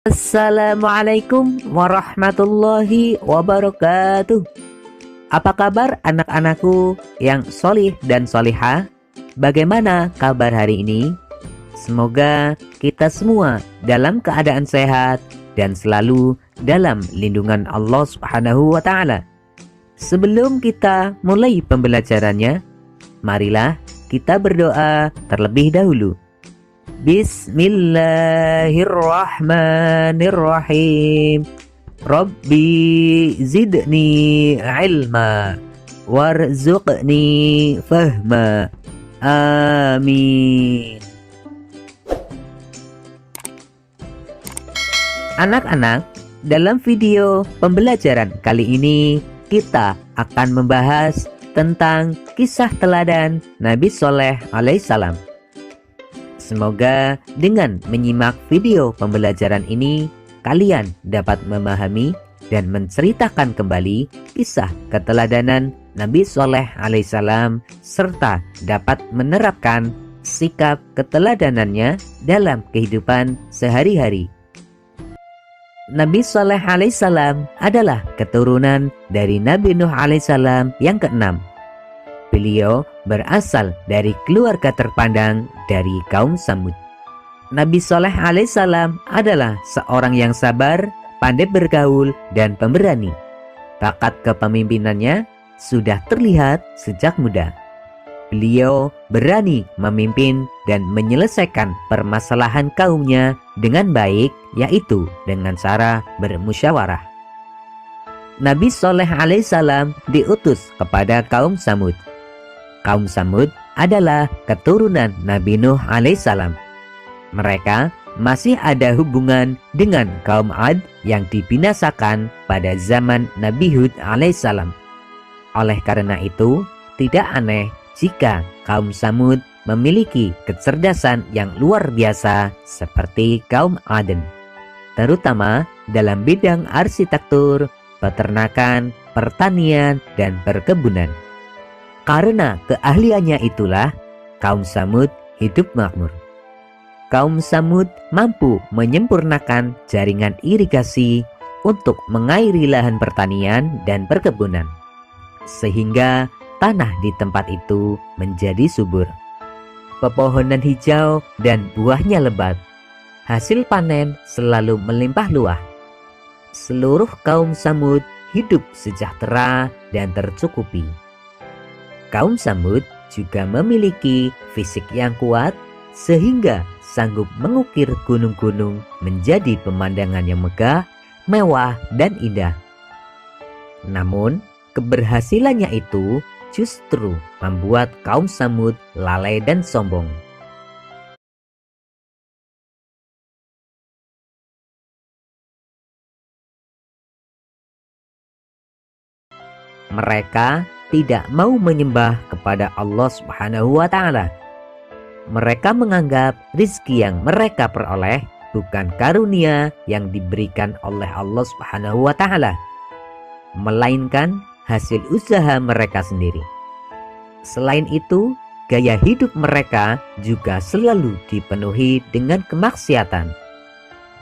Assalamualaikum warahmatullahi wabarakatuh. Apa kabar anak-anakku yang solih dan solihah? Bagaimana kabar hari ini? Semoga kita semua dalam keadaan sehat dan selalu dalam lindungan Allah Subhanahu wa Ta'ala. Sebelum kita mulai pembelajarannya, marilah kita berdoa terlebih dahulu. Bismillahirrahmanirrahim. Rabbi zidni ilma warzuqni fahma. Amin. Anak-anak, dalam video pembelajaran kali ini kita akan membahas tentang kisah teladan Nabi Shaleh alaihissalam. Semoga dengan menyimak video pembelajaran ini, kalian dapat memahami dan menceritakan kembali kisah keteladanan Nabi Shaleh alaihissalam serta dapat menerapkan sikap keteladanannya dalam kehidupan sehari-hari. Nabi Shaleh alaihissalam adalah keturunan dari Nabi Nuh alaihissalam yang keenam. Beliau berasal dari keluarga terpandang dari kaum Tsamud. Nabi Shaleh alaihissalam adalah seorang yang sabar, pandai bergaul, dan pemberani. Bakat kepemimpinannya sudah terlihat sejak muda. Beliau berani memimpin dan menyelesaikan permasalahan kaumnya dengan baik, yaitu dengan cara bermusyawarah. Nabi Shaleh alaihissalam diutus kepada kaum Tsamud. Kaum Tsamud adalah keturunan Nabi Nuh alaihissalam. Mereka masih ada hubungan dengan kaum Ad yang dibinasakan pada zaman Nabi Hud alaihissalam. Oleh karena itu, tidak aneh jika kaum Tsamud memiliki kecerdasan yang luar biasa seperti kaum Aden, terutama dalam bidang arsitektur, peternakan, pertanian, dan perkebunan. Karena keahliannya itulah kaum Tsamud hidup makmur. Kaum Tsamud mampu menyempurnakan jaringan irigasi untuk mengairi lahan pertanian dan perkebunan, sehingga tanah di tempat itu menjadi subur. Pepohonan hijau dan buahnya lebat. Hasil panen selalu melimpah luah. Seluruh kaum Tsamud hidup sejahtera dan tercukupi. Kaum Tsamud juga memiliki fisik yang kuat sehingga sanggup mengukir gunung-gunung menjadi pemandangan yang megah, mewah, dan indah. Namun, keberhasilannya itu justru membuat kaum Tsamud lalai dan sombong. Mereka tidak mau menyembah kepada Allah Subhanahu wa Ta'ala. Mereka menganggap rizki yang mereka peroleh bukan karunia yang diberikan oleh Allah Subhanahu wa Ta'ala, melainkan hasil usaha mereka sendiri. Selain itu, gaya hidup mereka juga selalu dipenuhi dengan kemaksiatan,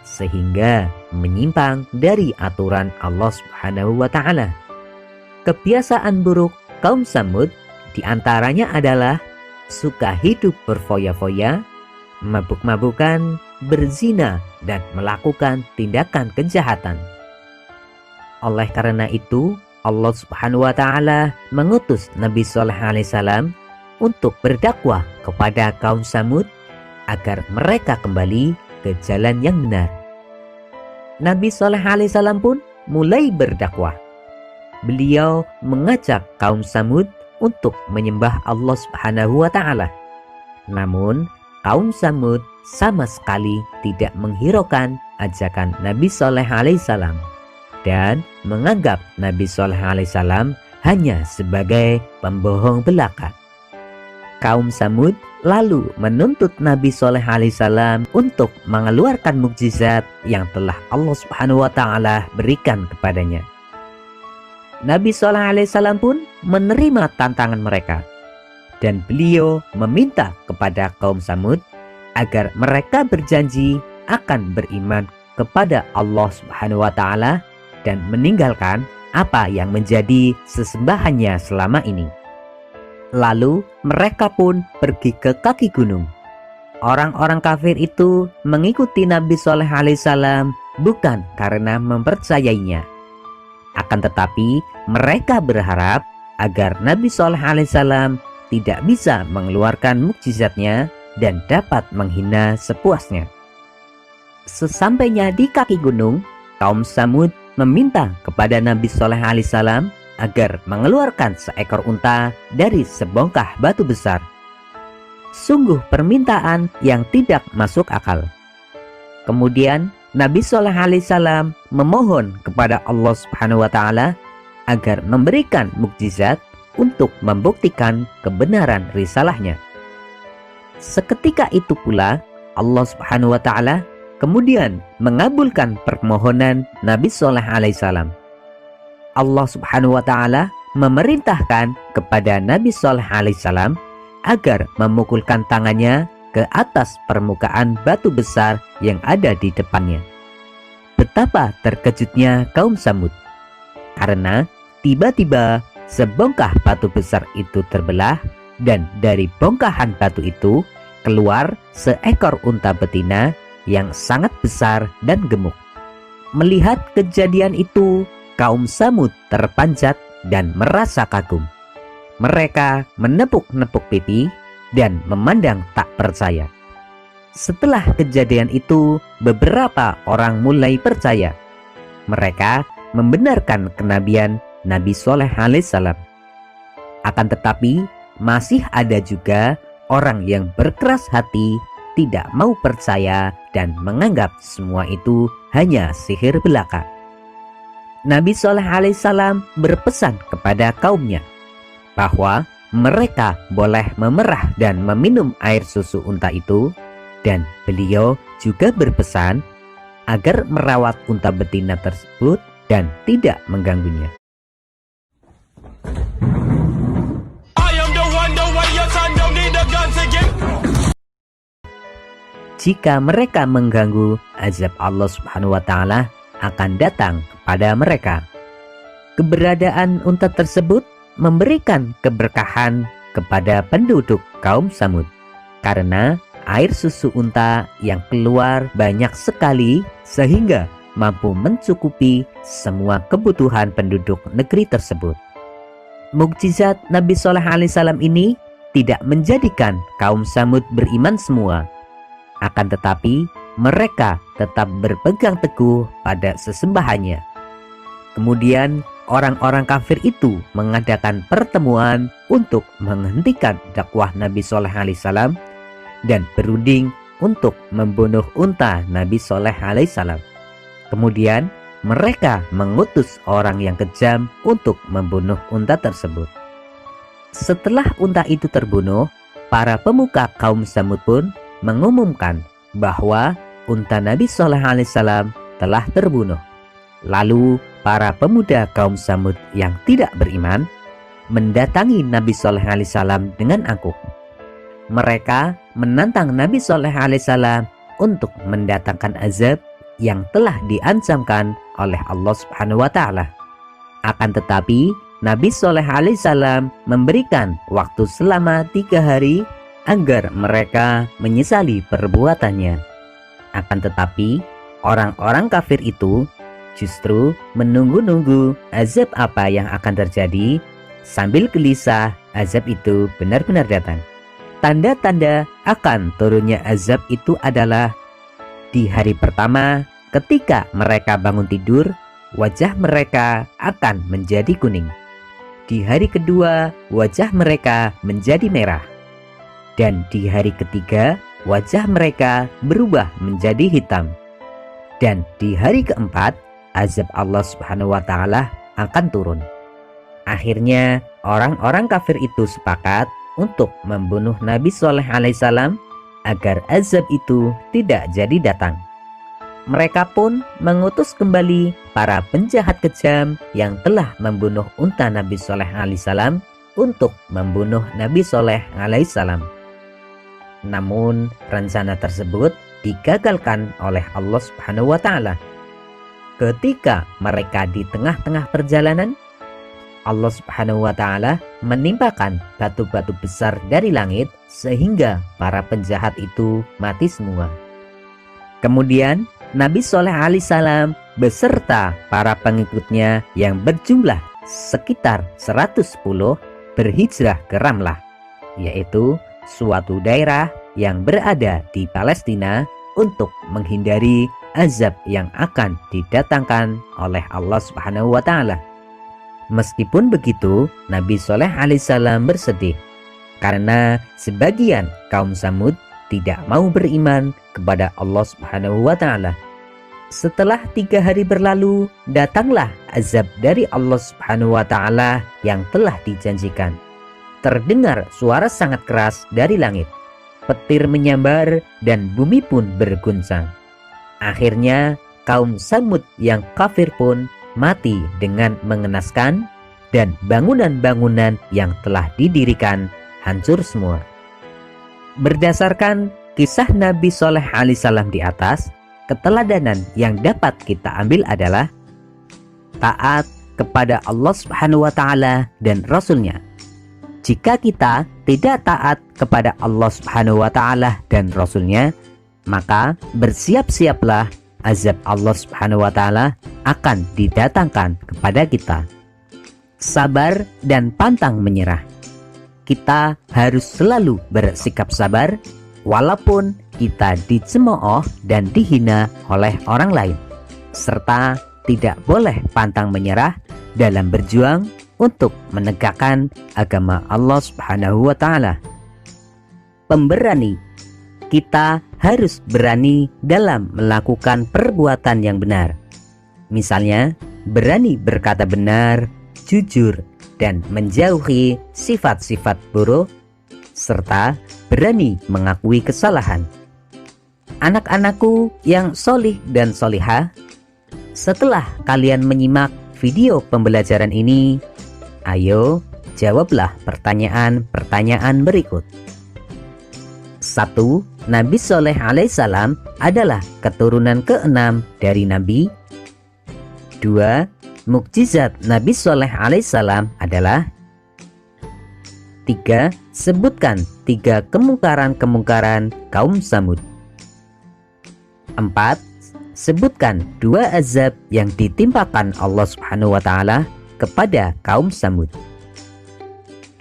sehingga menyimpang dari aturan Allah Subhanahu wa Ta'ala. Kebiasaan buruk kaum Tsamud diantaranya adalah suka hidup berfoya-foya, mabuk-mabukan, berzina, dan melakukan tindakan kejahatan. Oleh karena itu, Allah Subhanahu wa Ta'ala mengutus Nabi Shaleh alaihissalam untuk berdakwah kepada kaum Tsamud agar mereka kembali ke jalan yang benar. Nabi Shaleh alaihissalam pun mulai berdakwah. Beliau mengajak kaum Tsamud untuk menyembah Allah Subhanahu wa Ta'ala. Namun, kaum Tsamud sama sekali tidak menghiraukan ajakan Nabi Shaleh alaihissalam dan menganggap Nabi Shaleh alaihissalam hanya sebagai pembohong belaka. Kaum Tsamud lalu menuntut Nabi Shaleh alaihissalam untuk mengeluarkan mukjizat yang telah Allah Subhanahu wa Ta'ala berikan kepadanya. Nabi Shaleh alaihissalam pun menerima tantangan mereka, dan beliau meminta kepada kaum Tsamud agar mereka berjanji akan beriman kepada Allah Subhanahu wa taala dan meninggalkan apa yang menjadi sesembahannya selama ini. Lalu mereka pun pergi ke kaki gunung. Orang-orang kafir itu mengikuti Nabi Shalih alaihissalam bukan karena mempercayainya. Akan tetapi mereka berharap agar Nabi Shalih alaihissalam tidak bisa mengeluarkan mukjizatnya dan dapat menghina sepuasnya. Sesampainya di kaki gunung, kaum Tsamud meminta kepada Nabi Shalih alaihissalam agar mengeluarkan seekor unta dari sebongkah batu besar. Sungguh permintaan yang tidak masuk akal. Kemudian Nabi Shalih alaihissalam memohon kepada Allah Subhanahu wa taala agar memberikan mukjizat untuk membuktikan kebenaran risalahnya. Seketika itu pula Allah Subhanahu wa taala kemudian mengabulkan permohonan Nabi Shalih alaihissalam. Allah Subhanahu wa taala memerintahkan kepada Nabi Shalih alaihissalam agar memukulkan tangannya ke atas permukaan batu besar yang ada di depannya. Betapa terkejutnya kaum Tsamud, karena tiba-tiba sebongkah batu besar itu terbelah dan dari bongkahan batu itu keluar seekor unta betina yang sangat besar dan gemuk. Melihat kejadian itu, kaum Tsamud terpanjat dan merasa kagum. Mereka menepuk-nepuk pipi dan memandang tak percaya. Setelah kejadian itu, beberapa orang mulai percaya. Mereka membenarkan kenabian Nabi Shalih alaihissalam. Akan tetapi, masih ada juga orang yang berkeras hati, tidak mau percaya dan menganggap semua itu hanya sihir belaka. Nabi Shalih alaihissalam berpesan kepada kaumnya bahwa mereka boleh memerah dan meminum air susu unta itu, dan beliau juga berpesan agar merawat unta betina tersebut dan tidak mengganggunya. Jika mereka mengganggu, azab Allah Subhanahu wa taala akan datang kepada mereka. Keberadaan unta tersebut memberikan keberkahan kepada penduduk kaum Tsamud, karena air susu unta yang keluar banyak sekali sehingga mampu mencukupi semua kebutuhan penduduk negeri tersebut. Mukjizat Nabi Shalih alaihissalam ini tidak menjadikan kaum Tsamud beriman semua. Akan tetapi mereka tetap berpegang teguh pada sesembahannya. Kemudian orang-orang kafir itu mengadakan pertemuan untuk menghentikan dakwah Nabi Shalih alaihissalam dan berunding untuk membunuh unta Nabi Shalih alaihissalam. Kemudian mereka mengutus orang yang kejam untuk membunuh unta tersebut. Setelah unta itu terbunuh, para pemuka kaum Tsamud pun mengumumkan bahwa unta Nabi Shalih alaihissalam telah terbunuh. Lalu para pemuda kaum Tsamud yang tidak beriman mendatangi Nabi Shalih alaihissalam dengan angkuh. Mereka menantang Nabi Shalih alaihissalam untuk mendatangkan azab yang telah diancamkan oleh Allah Subhanahu wa taala. Akan tetapi Nabi Shalih alaihissalam memberikan waktu selama 3 hari agar mereka menyesali perbuatannya. Akan tetapi orang-orang kafir itu justru menunggu-nunggu azab apa yang akan terjadi, sambil gelisah azab itu benar-benar datang. Tanda-tanda akan turunnya azab itu adalah di hari pertama ketika mereka bangun tidur, wajah mereka akan menjadi kuning. Di hari kedua, wajah mereka menjadi merah. Dan di hari ketiga, wajah mereka berubah menjadi hitam. Dan di hari keempat, azab Allah Subhanahu wa taala akan turun. Akhirnya orang-orang kafir itu sepakat untuk membunuh Nabi Shalih alaihissalam agar azab itu tidak jadi datang. Mereka pun mengutus kembali para penjahat kejam yang telah membunuh unta Nabi Shalih alaihissalam untuk membunuh Nabi Shalih alaihissalam. Namun rencana tersebut digagalkan oleh Allah Subhanahu wa taala. Ketika mereka di tengah-tengah perjalanan, Allah Subhanahu wa taala menimpakan batu-batu besar dari langit sehingga para penjahat itu mati semua. Kemudian Nabi Shaleh alaihissalam beserta para pengikutnya yang berjumlah sekitar 110 berhijrah ke Ramlah, yaitu suatu daerah yang berada di Palestina untuk menghindari azab yang akan didatangkan oleh Allah Subhanahu wa taala. Meskipun begitu, Nabi Shaleh alaihissalam bersedih karena sebagian kaum Samud tidak mau beriman kepada Allah Subhanahu wa taala. Setelah 3 hari berlalu, datanglah azab dari Allah Subhanahu wa taala yang telah dijanjikan. Terdengar suara sangat keras dari langit. Petir menyambar dan bumi pun berguncang. Akhirnya kaum Samud yang kafir pun mati dengan mengenaskan dan bangunan-bangunan yang telah didirikan hancur semua. Berdasarkan kisah Nabi Shaleh alaihissalam di atas, keteladanan yang dapat kita ambil adalah taat kepada Allah Subhanahu wa taala dan Rasul-Nya. Jika kita tidak taat kepada Allah Subhanahu wa taala dan Rasul-Nya, maka bersiap-siaplah azab Allah Subhanahu wa taala akan didatangkan kepada kita. Sabar dan pantang menyerah. Kita harus selalu bersikap sabar walaupun kita dicemooh dan dihina oleh orang lain, serta tidak boleh pantang menyerah dalam berjuang untuk menegakkan agama Allah Subhanahu wa taala. Pemberani. Kita harus berani dalam melakukan perbuatan yang benar. Misalnya, berani berkata benar, jujur, dan menjauhi sifat-sifat buruk, serta berani mengakui kesalahan. Anak-anakku yang solih dan solihah, setelah kalian menyimak video pembelajaran ini, ayo jawablah pertanyaan-pertanyaan berikut. 1. Nabi Shaleh alaihissalam adalah keturunan ke-6 dari Nabi. 2. Mukjizat Nabi Shaleh alaihissalam adalah. 3. Sebutkan 3 kemungkaran-kemungkaran kaum Samud. 4. Sebutkan 2 azab yang ditimpakan Allah Subhanahu wa taala kepada kaum Samud.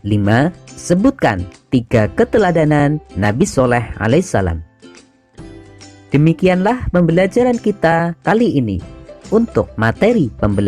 5. Sebutkan 3 keteladanan Nabi Shaleh alaihissalam. Demikianlah pembelajaran kita kali ini. Untuk materi pembelajaran